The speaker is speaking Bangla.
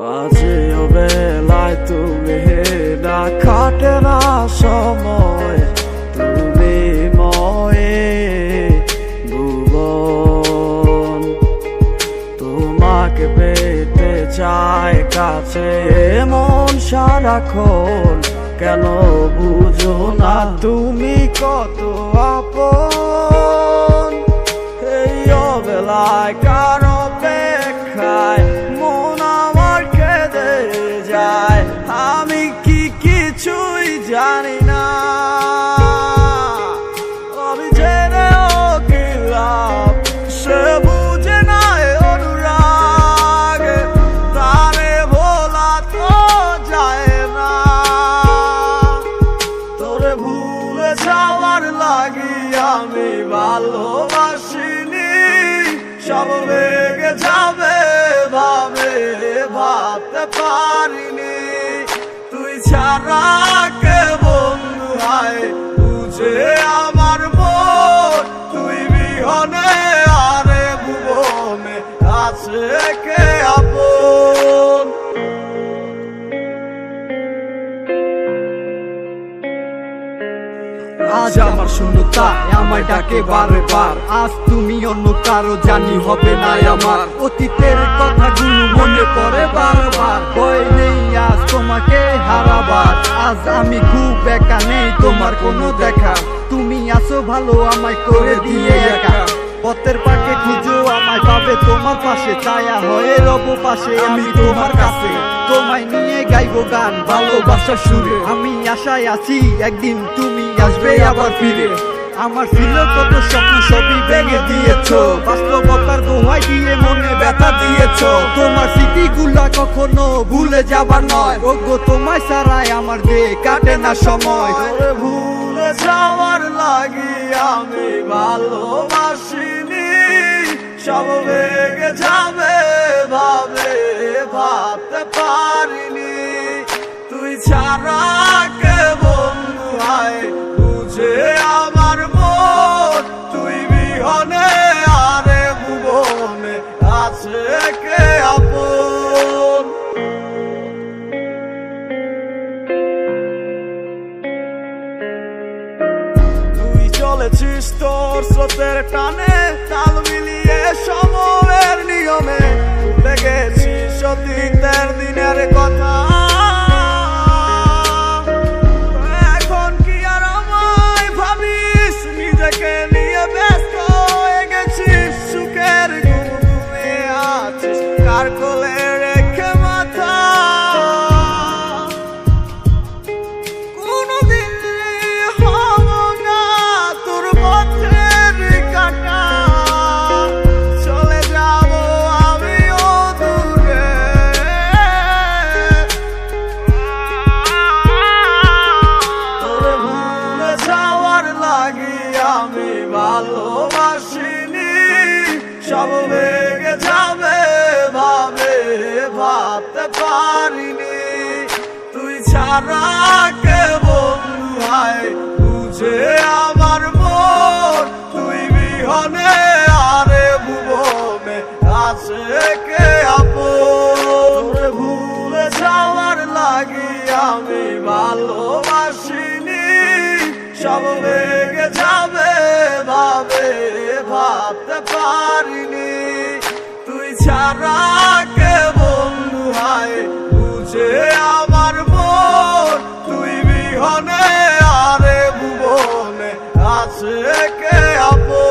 আজিও বেলায় তুমি না কাটে না সময়, তুমি ময়ে ভুবন। তোমাকে পেতে চায় কাছে মন সারাক্ষণ, কেন বুঝো না তুমি কত আপন। এই অবেলায় কারো অপেক্ষায় মন আমার কেঁদে যায়, আমি কি কিছুই জানি না। আমি জেনেও কি লাভ, সে বুঝে না অনুরাগ, তারে ভোলা তো যায় না। তোরে ভুলে যাওয়ার লাগি আমি ভালোবাসিনি, সব ভেঙে যাবে ভাবে ভাবতে পারিনি। তুই ছাড়া কে বন্ধু হয় বুঝে আমার মন, তুই বিহনে আরে ভুবনে আছে কে আপন। আজ আমার শূন্যতা আমায় ডাকে বারে বার, আজ তুমি অন্য কারো জানি হবে না আমার। অতীতের কথাগুলো মনে পড়ে বারবার, ভয় নেই আজ তোমাকে হারাবার। আজ আমি খুব একা, নেই তোমার কোনো দেখা, তুমি আসো ভালো আমায় করে দিয়ে একা। পথের পাকে খুঁজো আমায় পাবে তোমার পাশে, ছায়া হয়ে রব পাশে আমি তোমার কাছে। তোমায় নিয়ে গাইবো গান ভালোবাসার সুরে, আমি আশায় আছি একদিন তুমি আসবে আবার ফিরে। আমার ছিল কত স্বপ্ন সবই ভেঙে দিয়েছো, বাস্তবতার দোহাই দিয়ে মনে ব্যথা দিয়েছো। তোমার স্মৃতিগুলা কখনো ভুলে যাবার নয়, ওগো তোমায় ছাড়াই আমার যে কাটে না সময়। তোরে ভুলে যাওয়ার লাগি আমি ভালোবাসিনি, সব ভেঙে যাবে ভাবে ভাবতে পারিনি। তুই ছাড়া কে বন্ধু হয় বুঝে আমার মন, তুই বিহনে আরে ভুবনে আছে কে আপন। তুই চলেছিস তোর স্রোতের টানে, তাল মিলিয়ে সময়ের নিয়মে, ভুলে গেছিস অতীতের দিনের কথা। এখন কি আর আমায় ভাবিস, নিজেকে নিয়ে ব্যস্ত হয়ে গেছিস, সুখের ঘুমিয়ে আছিস কার কোলে রেখে মাথা। কোনদিন হব না তোর পথের কাটা, চলে যাব আমিও দূরে। তোরে ভুলে যাওয়ার লাগি আমি ভালোবাসিনি, সব ভেঙে যাবে ভাবে ভাবতে পারিনি। তুই ছাড়া কে বন্ধু হয় বুঝে আমার মন, তুই বিহনে আরে ভুবনে আছে কে আপন। তোরে ভুলে যাওয়ার লাগি আমি ভালোবাসিনি, সব ভেঙে যাবে ভাবে ভাবতে পারিনি। তুই ছাড়া কে বন্ধু হয় বুঝে আমার মন, তুই বিহনে আরে ভুবনে আছে কে আপন।